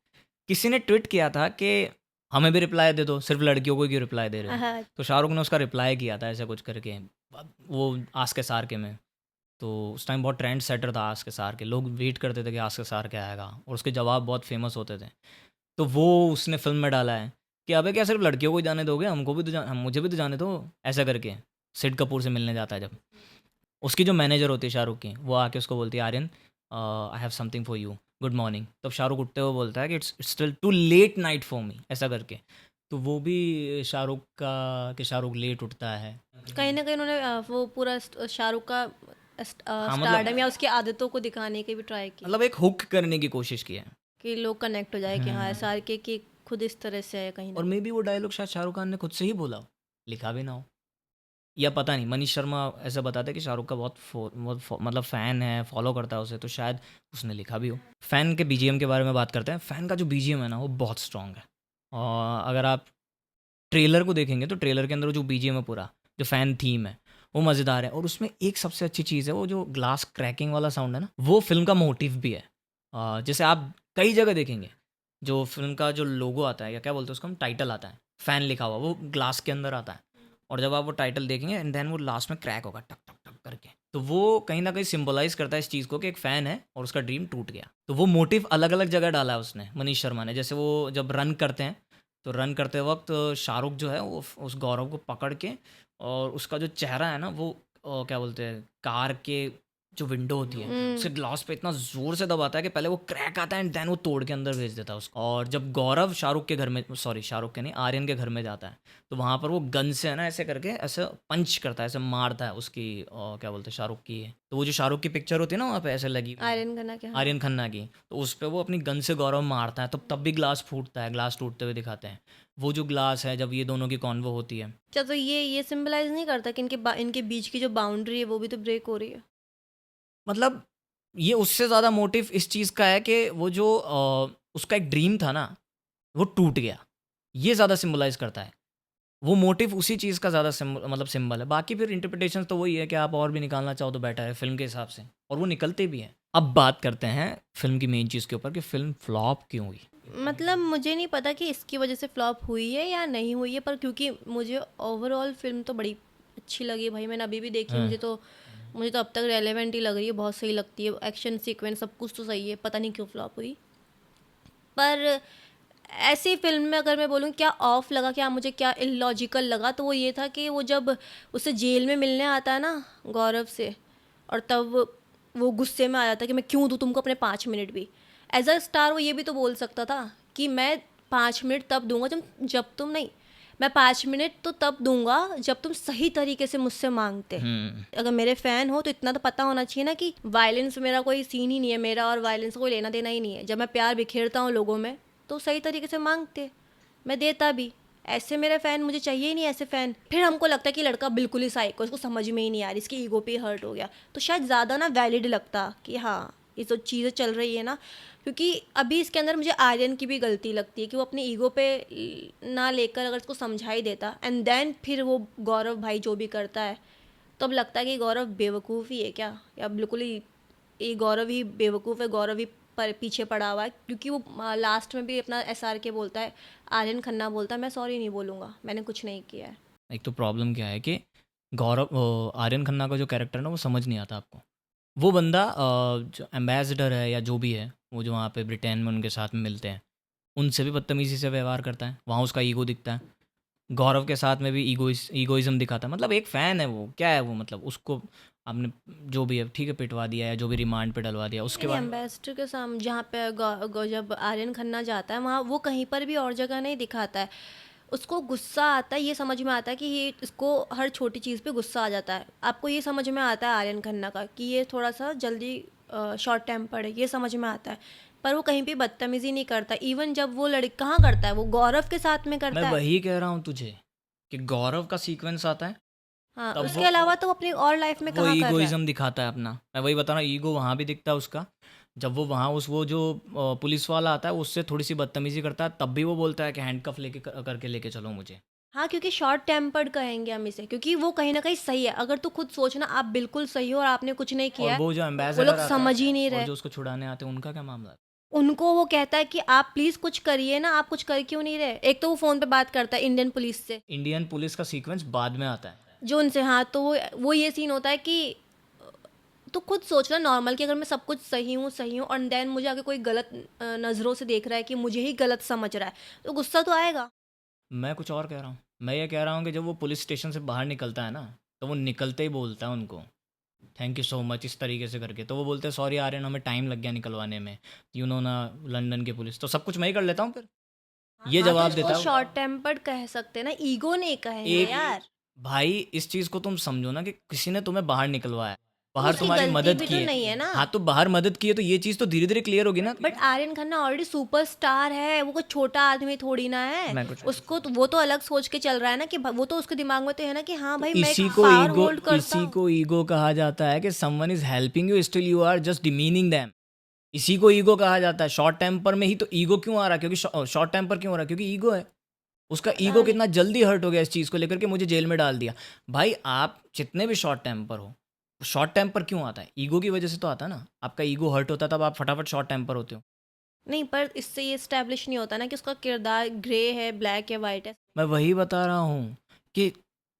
किसी ने ट्वीट किया था कि हमें भी रिप्लाई दे दो, सिर्फ लड़कियों को क्यों रिप्लाई दे रहे हो। हाँ, तो शाहरुख ने उसका रिप्लाई किया था ऐसा कुछ करके, वो आस के सार के में। तो उस टाइम बहुत ट्रेंड सेटर था आस के सार के, लोग वेट करते थे कि आस के सार क्या आएगा, और उसके जवाब बहुत फेमस होते थे। तो वो उसने फिल्म में डाला है कि अबे क्या सिर्फ लड़कियों को ही जाने दोगे, हमको भी तो मुझे भी तो जाने दो, ऐसा करके सिड कपूर से मिलने जाता है जब। उसकी जो मैनेजर होती है शाहरुख की, वो आके उसको बोलती है Aryan I have something for you, good morning. तब शाहरुख उठते हुए बोलता है कि it's still too late night for me, ऐसा करके। तो वो भी शाहरुख का कि शाहरुख लेट उठता है। कहीं ना कहीं उन्होंने वो पूरा शाहरुख का हाँ, स्टारडम या उसकी आदतों को दिखाने की भी ट्राई की, मतलब एक हुक करने की कोशिश की है। कि लोग कनेक्ट हो जाए कि हाँ एस आर के की खुद इस तरह से है कहीं और ना। मे बी वो डायलॉग शायद शाहरुख खान ने खुद से ही बोला हो, लिखा भी ना हो, या पता नहीं। मनीष शर्मा ऐसा बताते हैं कि शाहरुख का मतलब फ़ैन है, फॉलो करता है उसे, तो शायद उसने लिखा भी हो। फ़ैन के बीजीएम के बारे में बात करते हैं। फ़ैन का जो बीजीएम है ना वो बहुत स्ट्रॉन्ग है। और अगर आप ट्रेलर को देखेंगे तो ट्रेलर के अंदर जो बीजीएम है पूरा, जो फ़ैन थीम है वो मज़ेदार है। और उसमें एक सबसे अच्छी चीज़ है वो जो ग्लास क्रैकिंग वाला साउंड है ना, वो फ़िल्म का मोटिव भी है। जैसे आप कई जगह देखेंगे जो फ़िल्म का जो लोगो आता है, या क्या बोलते हैं उसको हम, टाइटल आता है, फ़ैन लिखा हुआ, वो ग्लास के अंदर आता है। और जब आप वो टाइटल देखेंगे एंड देन वो लास्ट में क्रैक होगा टक टक टक करके, तो वो कहीं ना कहीं सिंबलाइज करता है इस चीज़ को कि एक फ़ैन है और उसका ड्रीम टूट गया। तो वो मोटिव अलग अलग जगह डाला है उसने, मनीष शर्मा ने। जैसे वो जब रन करते हैं तो रन करते वक्त शाहरुख जो है वो उस गौरव को पकड़ के, और उसका जो चेहरा है ना वो क्या बोलते हैं, कार के जो विंडो होती है उसके ग्लास पे इतना जोर से दबाता है कि पहले वो क्रैक आता है एंड देन वो तोड़ के अंदर भेज देता है उसको। और जब गौरव शाहरुख के घर में, सॉरी शाहरुख के नहीं, आर्यन के घर में जाता है, तो वहाँ पर वो गन से है ना ऐसे करके ऐसे पंच करता है, ऐसे मारता है उसकी क्या बोलते हैं शाहरुख की। तो वो जो शाहरुख की पिक्चर होती है ना वहाँ पे ऐसे लगी हुई, आर्यन करना क्या। आर्यन खन्ना की, तो उस पर वो अपनी गन से गौरव मारता है, तो तब भी ग्लास फूटता है, ग्लास टूटते हुए दिखाते हैं। वो जो ग्लास है जब ये दोनों की कॉन्वो होती है, अच्छा, तो ये सिंबलाइज नहीं करता कि इनके बीच की जो बाउंड्री है वो भी तो ब्रेक हो रही है। मतलब ये उससे ज़्यादा मोटिव इस चीज़ का है कि वो जो उसका एक ड्रीम था ना वो टूट गया, ये ज़्यादा सिंबलाइज करता है। वो मोटिव उसी चीज़ का ज़्यादा मतलब सिंबल है। बाकी फिर इंटरप्रिटेशन तो वही है कि आप और भी निकालना चाहो तो बेटर है फिल्म के हिसाब से, और वो निकलते भी हैं। अब बात करते हैं फिल्म की मेन चीज़ के ऊपर कि फिल्म फ्लॉप क्यों हुई। मतलब मुझे नहीं पता कि इसकी वजह से फ्लॉप हुई है या नहीं हुई है, पर क्योंकि मुझे ओवरऑल फिल्म तो बड़ी अच्छी लगी भाई, मैंने अभी भी देखी, मुझे तो अब तक रेलेवेंट ही लग रही है, बहुत सही लगती है, एक्शन सीक्वेंस सब कुछ तो सही है, पता नहीं क्यों फ्लॉप हुई। पर ऐसी फिल्म में अगर मैं बोलूँ क्या ऑफ लगा, क्या मुझे क्या इलॉजिकल लगा, तो वो ये था कि वो जब उसे जेल में मिलने आता है ना गौरव से, और तब वो गुस्से में आ जाता है कि मैं क्यों दूँ तुमको अपने 5 मिनट भी। एज अ स्टार वो ये भी तो बोल सकता था कि मैं 5 मिनट तब दूंगा जब तुम नहीं, मैं 5 मिनट तो तब दूंगा जब तुम सही तरीके से मुझसे मांगते। अगर मेरे फैन हो तो इतना तो पता होना चाहिए ना कि वायलेंस मेरा कोई सीन ही नहीं है, मेरा और वायलेंस कोई लेना देना ही नहीं है। जब मैं प्यार बिखेरता हूँ लोगों में तो सही तरीके से मांगते, मैं देता भी। ऐसे मेरे फ़ैन मुझे चाहिए ही नहीं, ऐसे फ़ैन। फिर हमको लगता है कि लड़का बिल्कुल ही साइको, इसको समझ में ही नहीं आ रही, इसकी ईगो पे हर्ट हो गया, तो शायद ज़्यादा ना वैलिड लगता कि हाँ ये जो चीज़ें चल रही है ना। क्योंकि अभी इसके अंदर मुझे आर्यन की भी गलती लगती है कि वो अपनी ईगो पे ना लेकर अगर इसको समझा ही देता एंड देन फिर वो गौरव भाई जो भी करता है, तो अब लगता है कि गौरव बेवकूफ़ ही है क्या, या बिल्कुल ही ये गौरव ही बेवकूफ़ है, गौरव ही पर पीछे पड़ा हुआ है। क्योंकि वो लास्ट में भी अपना SRK बोलता है, आर्यन खन्ना बोलता है मैं सॉरी नहीं बोलूँगा, मैंने कुछ नहीं किया है। एक तो प्रॉब्लम क्या है कि आर्यन खन्ना का जो कैरेक्टर है ना वो समझ नहीं आता आपको। वो बंदा जो एम्बेसडर है या जो भी है, वो जो वहाँ पे ब्रिटेन में उनके साथ में मिलते हैं, उनसे भी बदतमीज़ी से व्यवहार करता है, वहाँ उसका ईगो दिखता है। गौरव के साथ में भी ईगोइज्म दिखाता है। मतलब एक फ़ैन है वो, क्या है वो, मतलब उसको आपने जो भी है ठीक है पिटवा दिया या जो भी रिमांड पे डलवा दिया, उसके बाद एम्बेसडर के सामने जहाँ पे जब आर्यन खन्ना जाता है वहाँ वो कहीं पर भी और जगह नहीं दिखाता है। उसको गुस्सा आता है, ये समझ में आता है कि ये इसको हर छोटी चीज़ पे गुस्सा आ जाता है। आपको ये समझ में आता है आर्यन खन्ना का कि ये थोड़ा सा जल्दी शॉर्ट टेम्पर्ड है, ये समझ में आता है। पर वो कहीं भी बदतमीजी नहीं करता। इवन जब वो लड़की कहाँ करता है, वो गौरव के साथ में करता मैं है। वही कह रहा हूँ तुझे कि गौरव का सीक्वेंस आता है, हाँ, तब उसके अलावा तो वो अपनी और लाइफ में वो कहाँ कर रहा है। ईगोइज्म दिखाता है अपना। मैं वही बता रहा हूँ, ईगो वहाँ भी दिखता है उसका। जब वो वहाँ वो जो पुलिस वाला आता है उससे थोड़ी सी बदतमीजी करता है, तब भी वो बोलता है कि हैंडकफ लेके करके लेके चलो मुझे। हाँ, क्योंकि शॉर्ट टेम्पर्ड कहेंगे हम इसे, क्योंकि वो कहीं ना कहीं सही है। अगर तू खुद सोचना, आप बिल्कुल सही हो और आपने कुछ नहीं किया और है, वो जो वो एम्बेसडर लोग आता है समझ ही नहीं और रहे। जो उसको छुड़ाने आते हैं, उनका क्या मामला है? उनको वो कहता है कि आप प्लीज़ कुछ करिए ना, आप कुछ कर क्यों नहीं रहे। एक तो वो फ़ोन पे बात करता है इंडियन पुलिस से, इंडियन पुलिस का सीक्वेंस बाद में आता है। जो उनसे, हाँ, तो वो ये सीन होता है कि तो खुद सोचना नॉर्मल कि अगर मैं सब कुछ सही हूँ और देन मुझे आगे कोई गलत नज़रों से देख रहा है कि मुझे ही गलत समझ रहा है, तो गुस्सा तो आएगा। मैं कुछ और कह रहा हूँ। मैं ये कह रहा हूँ कि जब वो पुलिस स्टेशन से बाहर निकलता है ना, तो वो निकलते ही बोलता है उनको थैंक यू सो मच, इस तरीके से करके। तो वो बोलते हैं सॉरी आर्यन, हमें टाइम लग गया निकलवाने में, यू नो ना, लंदन की पुलिस, तो सब कुछ मैं ही कर लेता हूँ फिर। ये हाँ, तो जवाब इसको देता है शॉर्ट टेम्पर्ड कह सकते हैं ना, ईगो नहीं कहेंगे एक यार। भाई। इस चीज़ को तुम समझो ना कि किसी ने तुम्हें बाहर निकलवाया, तो बाहर उसकी तुम्हारी गलती मदद भी की तो है। नहीं है ना। हाँ, तो बाहर मदद की है तो ये चीज़ तो धीरे धीरे क्लियर होगी ना। But Aryan Khanna already superstar है, वो कोई छोटा आदमी थोड़ी ना है। मैं कुछ उसको तो वो तो अलग सोच के चल रहा है ना कि वो तो उसके दिमाग में तो है ना कि हाँ भाई मैं एक इसी को पावर ईगो होल्ड करता इसी हूँ। को ईगो कहा जाता है कि someone is helping you still you are just demeaning them. इसी को ईगो कहा जाता है। शॉर्ट टेम्पर में ही तो ईगो क्यों आ रहा है, क्योंकि शॉर्ट टेम्पर क्यों हो रहा है, क्योंकि ईगो है। उसका पता ईगो नहीं। कितना जल्दी हर्ट हो गया इस चीज़ को लेकर के मुझे जेल में डाल दिया। भाई आप जितने भी शॉर्ट टेम्पर हो, शॉर्ट टेम्पर क्यों आता है? ईगो की वजह से तो आता है ना। आपका ईगो हर्ट होता है तब आप फटाफट शॉर्ट टेम्पर होते हो। नहीं, पर इससे ये स्टैब्लिश नहीं होता ना कि उसका किरदार ग्रे है, ब्लैक है, वाइट है। मैं वही बता रहा हूँ कि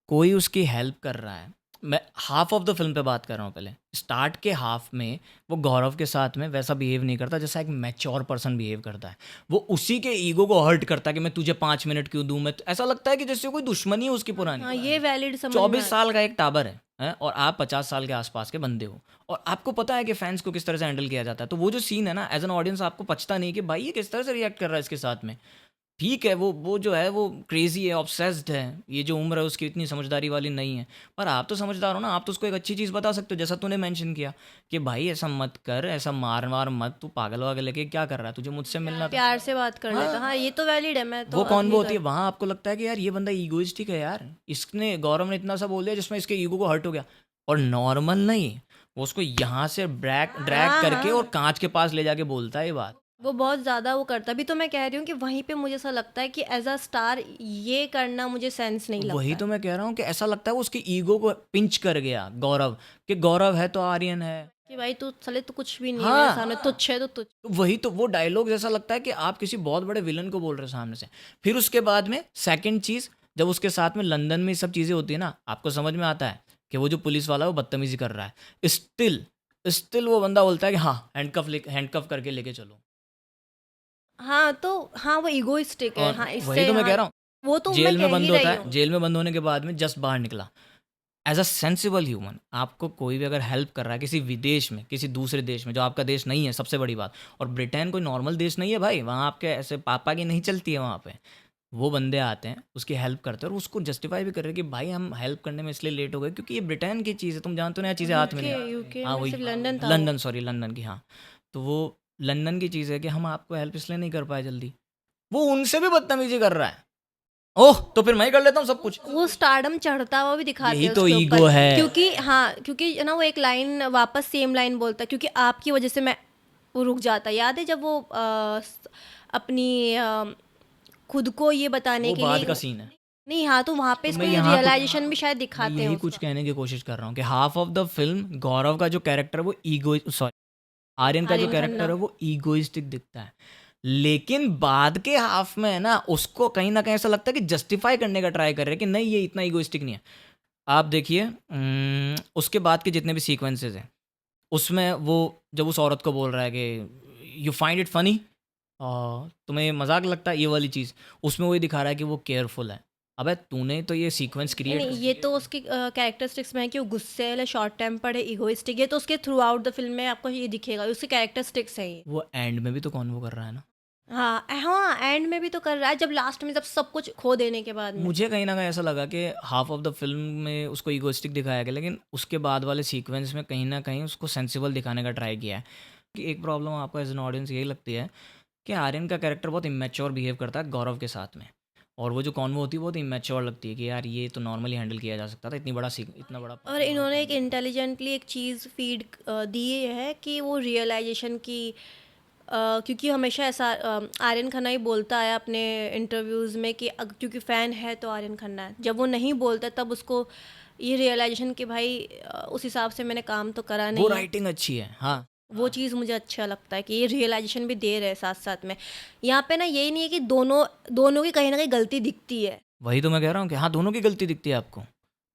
कोई उसकी हेल्प कर रहा है। मैं हाफ ऑफ द फिल्म पे बात कर रहा हूँ। पहले स्टार्ट के हाफ में वो गौरव के साथ में वैसा बिहेव नहीं करता जैसा एक मैच्योर पर्सन बिहेव करता है। वो उसी के ईगो को हर्ट करता है कि मैं तुझे 5 मिनट क्यों दूं। मैं ऐसा लगता है कि जैसे कोई दुश्मनी है उसकी हाँ, पुरानी। ये वैलिड समझ में 24 आता साल का एक टाबर है और आप 50 साल के आसपास के बंदे हो, और आपको पता है कि फैंस को किस तरह से हैंडल किया जाता है। तो वो जो सीन है ना, एज एन ऑडियंस आपको पछता नहीं कि भाई ये किस तरह से रिएक्ट कर रहा है इसके साथ में। ठीक है, वो जो है वो क्रेजी है, ऑब्सेस्ड है, ये जो उम्र है उसकी इतनी समझदारी वाली नहीं है। पर आप तो समझदार हो ना, आप तो उसको एक अच्छी चीज़ बता सकते हो, जैसा तूने मेंशन किया कि भाई ऐसा मत कर, ऐसा मार मार मत, तू पागल वागल लेके क्या कर रहा है, तुझे मुझसे मिलना था। प्यार से बात कर लेता। हाँ, ये तो वैलिड है, मैं तो वो कौन agree वो होती है कर। वहाँ आपको लगता है कि यार ये बंदा ईगोइस्टिक है यार, इसने गौरव ने इतना सा बोल दिया जिसमें इसके ईगो को हर्ट हो गया। और नॉर्मल नहीं, वो उसको यहाँ से ड्रैग हाँ, करके हाँ। और कांच के पास ले जाके बोलता है ये बात। वो बहुत ज़्यादा वो करता है। अभी तो मैं कह रही हूँ कि वहीं पे मुझे ऐसा लगता है कि एज अ स्टार ये करना मुझे सेंस नहीं लगता वही है। तो मैं कह रहा हूँ कि ऐसा लगता है वो उसकी ईगो को पिंच कर गया गौरव, कि गौरव है तो आर्यन है। कि भाई तू साले तू कुछ भी नहीं है मेरे सामने, तुच्छ है तो तुच्छ। तो वही तो वो डायलॉग जैसा लगता है कि आप किसी बहुत बड़े विलन को बोल रहे हो सामने से। फिर उसके बाद में सेकंड चीज़, जब उसके साथ में लंदन में ये सब चीज़ें होती है ना, आपको समझ में आता है कि वो जो पुलिस वाला है वो बदतमीजी कर रहा है। स्टिल वो बंदा बोलता है कि हाँ हैंडकफ करके लेके चलो। हाँ, तो हाँ, वो इगोइस्टिक है। और हाँ, वही इससे तो मैं हाँ, कह रहा हूँ, वो तो मैं जेल में कह ही बंद होता रही है, हूँ। जेल में बंद होने के बाद में जस्ट बाहर निकला, एज अ सेंसिबल ह्यूमन आपको कोई भी अगर हेल्प कर रहा है किसी विदेश में, किसी दूसरे देश में जो आपका देश नहीं है, सबसे बड़ी बात, और ब्रिटेन कोई नॉर्मल देश नहीं है भाई, वहाँ आपके ऐसे पापा की नहीं चलती है वहाँ पे। वो बंदे आते हैं, उसकी हेल्प करते हैं और उसको जस्टिफाई भी कर रहे हैं कि भाई हम हेल्प करने में इसलिए लेट हो गए क्योंकि ये ब्रिटेन की चीज़ है, तुम जानते हो ना, ये चीज़ें हाथ में नहीं आती। यूके हाँ में वही, सिर्फ लंदन था लंदन, सॉरी लंदन की, हाँ। तो वो लंदन की चीज़ है कि हम आपको हेल्प इसलिए नहीं कर पाए जल्दी। वो उनसे भी बदतमीजी कर रहा है। ओह तो फिर मैं ही कर लेता हूँ सब कुछ। वो स्टारडम चढ़ता हुआ भी दिखाते यही हैं तो उसके ईगो ऊपर, है। क्योंकि हाँ, क्योंकि ना वो एक लाइन वापस सेम लाइन बोलता है, क्योंकि आपकी वजह से मैं, वो रुक जाता है। याद है जब वो अपनी खुद को ये बताने वो के बाद लिए, का सीन है। नहीं हाँ, तो वहाँ पे तो इसको मैं ये यहाँ रियलाइजेशन भी शायद मैं दिखाते हैं यही कुछ उसका। कहने की कोशिश कर रहा हूँ कि हाफ ऑफ द फिल्म गौरव का जो कैरेक्टर है वो ईगो, सॉरी आर्यन का जो आर्यन कैरेक्टर खन्ना। है वो ईगोइस्टिक दिखता है, लेकिन बाद के हाफ में है ना उसको कहीं ना कहीं ऐसा लगता है कि जस्टिफाई करने का ट्राई कर रहे हैं कि नहीं ये इतना ईगोइस्टिक नहीं है। आप देखिए उसके बाद के जितने भी सीक्वेंसेस हैं उसमें वो जब उस औरत को बोल रहा है कि यू फाइंड इट फनी, तुम्हें मजाक लगता है, ये वाली चीज़ उसमें वही दिखा रहा है कि वो केयरफुल है। अबे तूने तो ये सीक्वेंस नहीं क्रिएट, नहीं, ये तो उसके कैरेक्टरिस्टिक्स में है कि वो गुस्से वाला, शॉर्ट टेम्पर्ड है, इगोइस्टिक। ये तो उसके थ्रू आउट द फिल्म में आपको ये दिखेगा, उसके कैरेक्टरिस्टिक्स है ये। वो एंड में भी तो कॉन्वो कर रहा है ना। हाँ हाँ, एंड में भी तो कर रहा है, जब लास्ट में, जब सब कुछ खो देने के बाद में। मुझे कहीं ना कहीं ऐसा लगा कि हाफ ऑफ द फिल्म में उसको ईगोइस्टिक दिखाया गया, लेकिन उसके बाद वाले सीक्वेंस में कहीं ना कहीं उसको सेंसिबल दिखाने का ट्राई किया है। कि एक प्रॉब्लम आपको एज एन ऑडियंस यही लगती है कि आर्यन का कैरेक्टर बहुत इमेच्योर बिहेव करता है गौरव के साथ में, और वो जो कॉन्वो होती है बहुत इमेच्योर लगती है कि यार ये तो नॉर्मली हैंडल किया जा सकता था, इतना बड़ा और इन्होंने एक इंटेलिजेंटली एक चीज़ फीड दी है कि वो रियलाइजेशन की, क्योंकि हमेशा ऐसा आर्यन खन्ना ही बोलता है अपने इंटरव्यूज़ में कि क्योंकि फ़ैन है तो आर्यन खन्ना है। जब वो नहीं बोलता तब उसको ये रियलाइजेशन कि भाई उस हिसाब से मैंने काम तो करा वो नहीं है। राइटिंग अच्छी है, हाँ। वो चीज़ मुझे अच्छा लगता है कि ये रियलाइजेशन भी दे रहे हैं साथ साथ में। यहाँ पे ना यही नहीं है कि दोनों दोनों की कहीं ना कहीं गलती दिखती है। वही तो मैं कह रहा हूँ कि हाँ दोनों की गलती दिखती है आपको,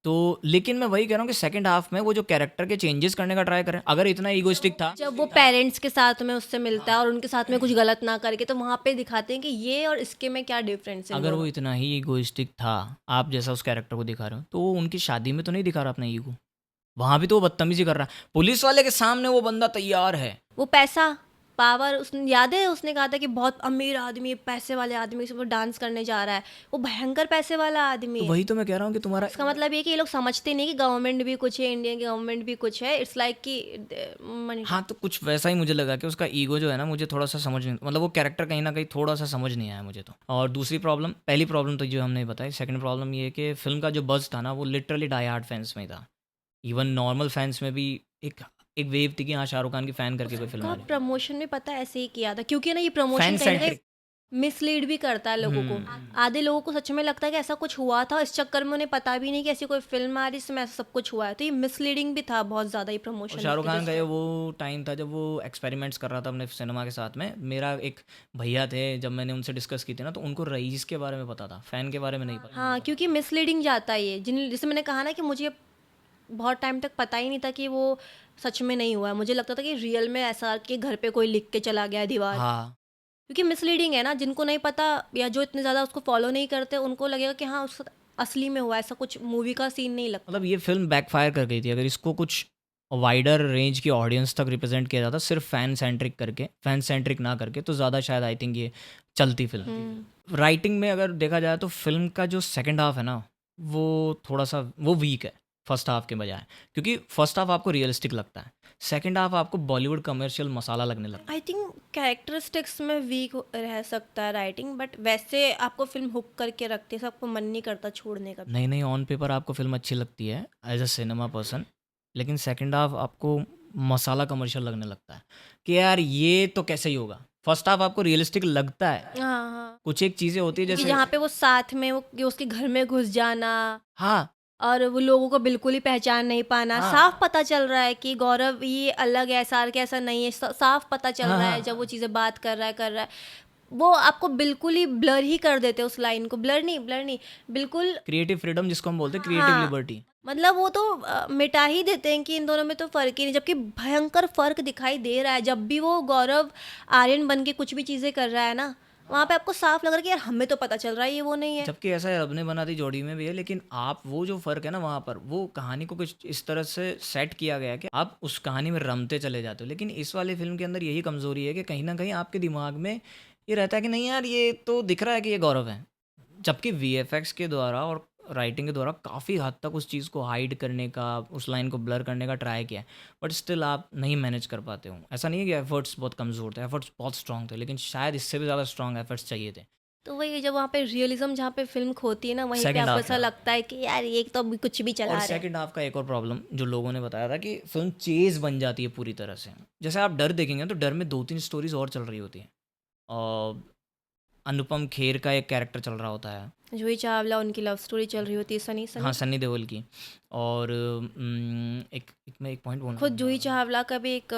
तो लेकिन मैं वही कह रहा हूँ कि सेकंड हाफ में वो जो कैरेक्टर के चेंजेस करने का ट्राई करें, अगर इतना ईगोइस्टिक था, जब वो पेरेंट्स के साथ में उससे मिलता है और उनके साथ में कुछ गलत ना करके, तो वहाँ पे दिखाते हैं कि ये और इसके में क्या डिफरेंस है। अगर वो इतना ही ईगोइस्टिक था आप जैसा उस कैरेक्टर को दिखा रहे हो, तो वो उनकी शादी में तो नहीं दिखा रहा अपना ईगो, वहां भी तो वो बदतमीजी कर रहा है पुलिस वाले के सामने, वो बंदा तैयार है। वो पैसा, पावर, उसने याद है उसने कहा था कि बहुत अमीर आदमी, पैसे वाले आदमी से वो डांस करने जा रहा है, वो भयंकर पैसे वाला आदमी तो है। वही तो मैं कह रहा हूँ कि तुम्हारा इसका मतलब ये कि ये लोग समझते नहीं कि गवर्नमेंट भी कुछ है, इंडियन गवर्नमेंट भी कुछ है। इट्स लाइक कि मनी। हाँ तो कुछ वैसा ही मुझे लगा कि उसका ईगो जो है ना मुझे थोड़ा सा समझ नहीं, मतलब वो कैरेक्टर कहीं ना कहीं थोड़ा सा समझ नहीं आया मुझे तो। और दूसरी प्रॉब्लम, पहली प्रॉब्लम तो जो हमने बताई, सेकंड प्रॉब्लम ये है कि फिल्म का जो बज़ था ना वो लिटरली डाई हार्ड फैंस में ही था, इवन नॉर्मल फैंस में भी एक एक वेव थी कि हाँ शाहरुख खान की फ़ैन करके कोई फिल्म आ का रही है। प्रमोशन भी पता है ऐसे ही किया था, क्योंकि ना ये प्रमोशन फैन कहीं ना कहीं सेंट्रिक। मिसलीड भी करता है लोगों को। आधे लोगों को सच में लगता है कि ऐसा कुछ हुआ था, इस चक्कर में उन्हें पता भी नहीं कि ऐसी कोई फिल्म आ रही जिसमें ऐसा सब कुछ हुआ है। तो ये मिसलीडिंग भी था बहुत ज़्यादा ये और प्रमोशन। शाहरुख खान का ये वो टाइम था जब वो एक्सपेरिमेंट्स कर रहा था अपने सिनेमा के साथ में। मेरा एक भैया थे, जब मैंने उनसे डिस्कस की थी ना, तो उनको रईस के बारे में पता था, फ़ैन के बारे में नहीं पता। हाँ, क्योंकि मिसलीडिंग जाता है ये, जैसे मैंने कहा ना कि मुझे बहुत टाइम तक पता ही नहीं था कि वो सच में नहीं हुआ है। मुझे लगता था कि रियल में ऐसा कि घर पे कोई लिख के चला गया है दीवार। हाँ क्योंकि मिसलीडिंग है ना, जिनको नहीं पता या जो इतने ज़्यादा उसको फॉलो नहीं करते उनको लगेगा कि हाँ उस असली में हुआ, ऐसा कुछ मूवी का सीन नहीं लगता। मतलब ये फिल्म बैकफायर कर गई थी। अगर इसको कुछ वाइडर रेंज की ऑडियंस तक रिप्रेजेंट किया जाता, सिर्फ फैन सेंट्रिक ना करके, तो ज़्यादा शायद आई थिंक ये चलती फिल्म। राइटिंग में अगर देखा जाए तो फिल्म का जो सेकंड हाफ है ना वो थोड़ा सा वो वीक है फर्स्ट हाफ के बजाय, क्योंकि फर्स्ट हाफ आपको रियलिस्टिक लगता है, सेकंड हाफ आपको बॉलीवुड कमर्शियल मसाला लगने लगता है। आई थिंक कैरेक्टरिस्टिक्स में वीक रह सकता है राइटिंग, बट वैसे आपको फिल्म हुक करके रखती है, सबको मन नहीं करता छोड़ने का। नहीं नहीं, ऑन पेपर आपको फिल्म अच्छी लगती है एज अ सिनेमा पर्सन, लेकिन सेकंड हाफ आपको मसाला कमर्शियल लगने लगता है कि यार ये तो कैसे ही होगा। फर्स्ट हाफ आपको रियलिस्टिक लगता है, हाँ हाँ, कुछ एक चीज़ें होती है कि जैसे, जहाँ पे वो साथ में वो कि उसके घर में घुस जाना हाँ और वो लोगों को बिल्कुल ही पहचान नहीं पाना। हाँ। साफ पता चल रहा है कि गौरव ये अलग है, सार के ऐसा नहीं है, साफ पता चल हाँ, रहा हाँ। है जब वो चीज़ें बात कर रहा है। वो आपको बिल्कुल ही ब्लर ही कर देते हैं उस लाइन को, ब्लर नहीं बिल्कुल। क्रिएटिव फ्रीडम जिसको हम बोलते हैं, क्रिएटिव हाँ, लिबर्टी। मतलब वो तो मिटा ही देते हैं कि इन दोनों में तो फ़र्क ही नहीं, जबकि भयंकर फ़र्क दिखाई दे रहा है। जब भी वो गौरव आर्यन बन के कुछ भी चीज़ें कर रहा है ना, वहाँ पे आपको साफ लग रहा है कि यार हमें तो पता चल रहा है ये वो नहीं है। जबकि ऐसा है, रब ने बना दी जोड़ी में भी है, लेकिन आप वो जो फ़र्क है ना वहाँ पर, वो कहानी को कुछ इस तरह से सेट किया गया है कि आप उस कहानी में रमते चले जाते हो। लेकिन इस वाली फ़िल्म के अंदर यही कमज़ोरी है कि कहीं न कहीं आपके दिमाग में ये रहता है कि नहीं यार, ये तो दिख रहा है कि ये गौरव है। जबकि वीएफएक्स के द्वारा और राइटिंग के द्वारा काफ़ी हद तक उस चीज़ को हाइड करने का, उस लाइन को ब्लर करने का ट्राई किया है, बट स्टिल आप नहीं मैनेज कर पाते हो। ऐसा नहीं है कि एफर्ट्स बहुत कमज़ोर थे, एफर्ट्स बहुत स्ट्रॉन्ग थे, लेकिन शायद इससे भी ज़्यादा स्ट्रॉन्ग एफर्ट्स चाहिए थे तो वही जब वहाँ पे रियलिज्म जहाँ पे फिल्म खोती है ना, वहीं पे सेकंड आपको हाफ ऐसा में। लगता है कि यार ये तो अभी कुछ भी चला और रहे हैं। सेकंड हाफ का एक और प्रॉब्लम जो लोगों ने बताया था कि फिल्म चेज बन जाती है पूरी तरह से। जैसे आप डर देखेंगे तो डर में 2-3 स्टोरीज़ और चल रही होती हैं। और अनुपम खेर का एक कैरेक्टर चल रहा होता है। जूही चावला, उनकी लव स्टोरी चल रही होती है, सनी हाँ, सनी सन्नी देओल की। और मैं एक पॉइंट बोलना खुद जूही चावला का भी एक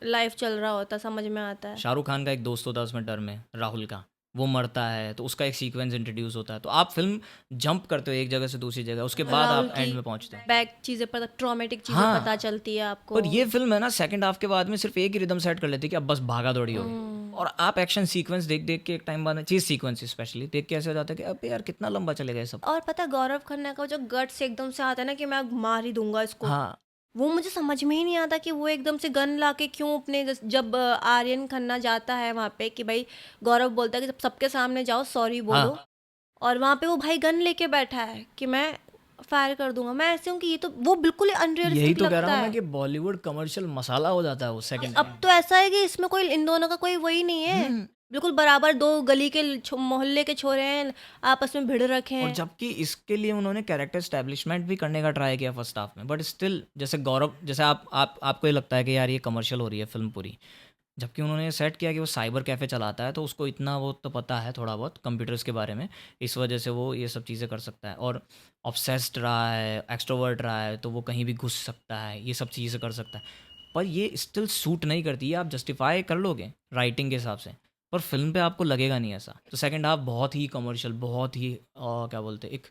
लाइफ चल रहा होता, समझ में आता है। शाहरुख खान का एक दोस्त होता है उसमें डर में, राहुल का, वो मरता है तो उसका एक सीक्वेंस इंट्रोड्यूस होता है। तो आप फिल्म जंप करते हो एक जगह से दूसरी जगह, उसके बाद राहुल आप एंड की में पहुंचते हो। बैक चीज़ें पता, ट्रॉमेटिक चीज़ें हाँ। पता चलती है आपको। पर ये फिल्म है ना, सेकंड हाफ के बाद में सिर्फ एक ही रिदम सेट कर लेती है कि अब बस भागा दौड़ी होगी। और आप एक्शन सीक्वेंस देख देख के एक टाइम बाद, चीज सीक्वेंस स्पेशली देख के ऐसे हो जाता है कि अब यार कितना लंबा चलेगा ये सब। और पता है, गौरव खन्ना का जो गट्स एकदम से आता है ना कि मैं मार ही दूंगा इसको, हाँ, वो मुझे समझ में ही नहीं आता कि वो एकदम से गन लाके क्यों अपने जब आर्यन खन्ना जाता है वहाँ पे कि भाई, गौरव बोलता है कि जब सबके सामने जाओ सॉरी बोलो, हाँ। और वहाँ पे वो भाई गन लेके बैठा है कि मैं फायर कर दूंगा। मैं ऐसे हूँ कि ये तो वो बिल्कुल यही अनरियलिस्टिक तो कह लगता रहा हूँ मैं है। कि बॉलीवुड कमर्शियल मसाला हो जाता है वो सेकंड। अब तो ऐसा है कि इसमें कोई, इन दोनों का कोई वही नहीं है, बिल्कुल बराबर दो गली के मोहल्ले के छोरे हैं, आपस में भिड़ रखे और हैं। जबकि इसके लिए उन्होंने कैरेक्टर एस्टेब्लिशमेंट भी करने का ट्राई किया फर्स्ट हाफ में, बट स्टिल जैसे गौरव, जैसे आपको ये लगता है कि यार ये कमर्शियल हो रही है फिल्म पूरी, जबकि उन्होंने सेट किया कि वो साइबर कैफ़े चलाता है तो उसको इतना वो तो पता है थोड़ा बहुत कंप्यूटर्स के बारे में, इस वजह से वो ये सब चीज़ें कर सकता है। और ऑब्सेस्ड रहा है, एक्सट्रोवर्ट रहा है, तो वो कहीं भी घुस सकता है, ये सब चीज़ें कर सकता है। पर ये स्टिल सूट नहीं करती है, आप जस्टिफाई कर लोगे राइटिंग के हिसाब से, पर फिल्म पे आपको लगेगा नहीं ऐसा। तो सेकंड हाफ बहुत ही कमर्शियल, बहुत ही क्या बोलते हैं, एक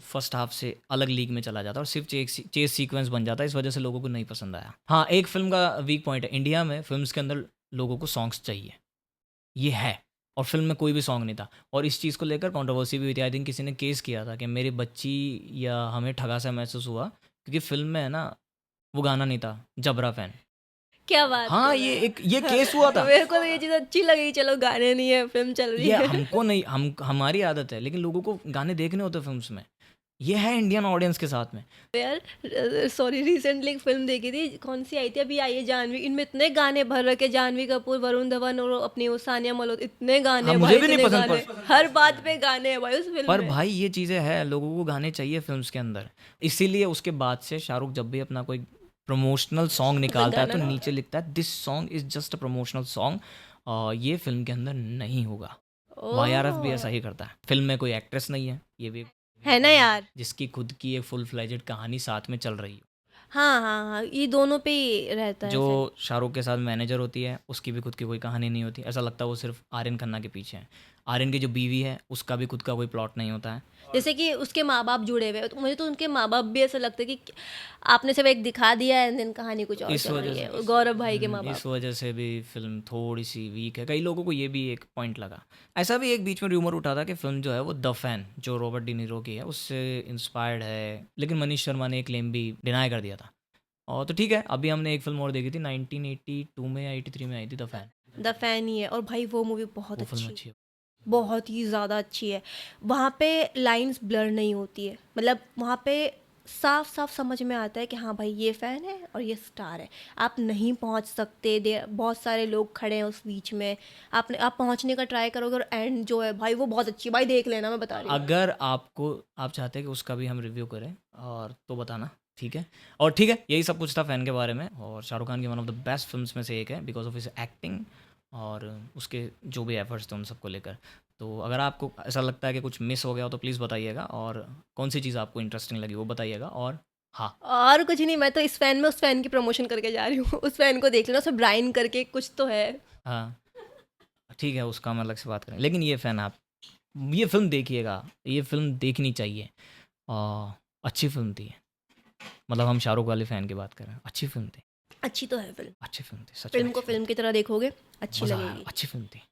फर्स्ट हाफ से अलग लीग में चला जाता है और सिर्फ चेस सीक्वेंस बन जाता है, इस वजह से लोगों को नहीं पसंद आया। हाँ, एक फिल्म का वीक पॉइंट है, इंडिया में फिल्म्स के अंदर लोगों को सॉन्ग्स चाहिए, ये है, और फिल्म में कोई भी सॉन्ग नहीं था। और इस चीज़ को लेकर कंट्रोवर्सी भी हुई थी। आई थिंक किसी ने केस किया था कि मेरी बच्ची या हमें ठगा सा महसूस हुआ क्योंकि फिल्म में है ना वो गाना नहीं था, जबरा फैन। क्या बात हाँ, कर ये रहे एक ये केस हुआ था। हैं? मेरे को तो ये चीज़ अच्छी लगी, चलो गाने नहीं है, फिल्म चल रही ये है। हमको नहीं, हमारी आदत है, लेकिन लोगों को गाने देखने होते हैं फिल्म्स में। ये है इंडियन ऑडियंस के साथ में। यार सॉरी, रिसेंटली एक फिल्म देखी थी, कौन सी आई थी अभी, आई है जानवी, इनमें इतने गाने भर रखे, जानवी कपूर, वरुण धवन और अपनी वो सानिया मल्होत्रा, इतने गाने हाँ, हैं मुझे भाई, भी नहीं इतने पसंद गाने, हर बात पे गाने हैं भाई उस फिल्म पर में। भाई ये चीज़ें हैं, लोगों को गाने चाहिए फिल्म्स के अंदर। इसीलिए उसके बाद से शाहरुख जब भी अपना कोई प्रमोशनल सॉन्ग निकालता है तो नीचे लिखता है this song is just a promotional song, ये फिल्म के अंदर नहीं होगा। वाईआरएफ भी ऐसा ही करता है। फिल्म में कोई एक्ट्रेस नहीं है, ये भी है ना यार। जिसकी खुद की एक फुल फ्लेजेड कहानी साथ में चल रही हो। हाँ हाँ हाँ, ये दोनों पे ही रहता है। जो शाहरुख के साथ मैनेजर होती है उसकी भी खुद की कोई कहानी नहीं होती, ऐसा लगता है वो सिर्फ आर्यन खन्ना के पीछे है। आर्यन की जो बीवी है उसका भी खुद का कोई प्लॉट नहीं होता है। जैसे कि उसके माँ बाप जुड़े हुए हैं, तो मुझे तो उनके माँ बाप भी ऐसा लगता है कि आपने सिर्फ एक दिखा दिया है, दिन कहानी कुछ और इस चल वजह रही से है। गौरव भाई के माँ इस बाप। वजह से भी फिल्म थोड़ी सी वीक है। कई लोगों को ये भी एक पॉइंट लगा। ऐसा भी एक बीच में रूमर उठा था कि फिल्म जो है वो द फैन जो रॉबर्ट डी नीरो की है उससे इंस्पायर्ड है, लेकिन मनीष शर्मा ने एक क्लेम भी डिनाई कर दिया था। और तो ठीक है, अभी हमने एक फिल्म और देखी थी 1982 में या 83 में आई थी, द फैन। द फैन ही है, और भाई वो मूवी बहुत वो फिल्म अच्छी, अच्छी है। बहुत ही ज़्यादा अच्छी है। वहाँ पे लाइंस ब्लर नहीं होती है, मतलब वहाँ पे साफ साफ समझ में आता है कि हाँ भाई ये फ़ैन है और ये स्टार है। आप नहीं पहुँच सकते, बहुत सारे लोग खड़े हैं उस बीच में, आप पहुँचने का ट्राई करोगे और एंड जो है भाई वो बहुत अच्छी है भाई, देख लेना, मैं बता रही हूँ। अगर आप चाहते हैं कि उसका भी हम रिव्यू करें और तो बताना, ठीक है। और ठीक है, यही सब कुछ था फ़ैन के बारे में। और शाहरुख खान की one of the best films में से एक है बिकॉज ऑफ हिज एक्टिंग और उसके जो भी एफर्ट्स थे उन सबको लेकर। तो अगर आपको ऐसा लगता है कि कुछ मिस हो गया हो तो प्लीज़ बताइएगा, और कौन सी चीज़ आपको इंटरेस्टिंग लगी वो बताइएगा। और हाँ, और कुछ नहीं, मैं तो इस फ़ैन में उस फ़ैन की प्रमोशन करके जा रही हूँ। उस फ़ैन को देख लेना, उसमें ब्राइन करके कुछ तो है। हाँ, ठीक है, उसका हम अलग से बात करें, लेकिन ये फ़ैन आप ये फ़िल्म देखिएगा, ये फ़िल्म देखनी चाहिए। अच्छी फ़िल्म थी, मतलब हम शाहरुख वाले फ़ैन की बात कर रहे हैं। अच्छी फ़िल्म थी, अच्छी तो है फिल्म, अच्छी फ़िल्म थी, सच फिल्म में को फिल्म की तरह देखोगे अच्छी मज़ा आया, लगेगी। अच्छी फ़िल्म थी।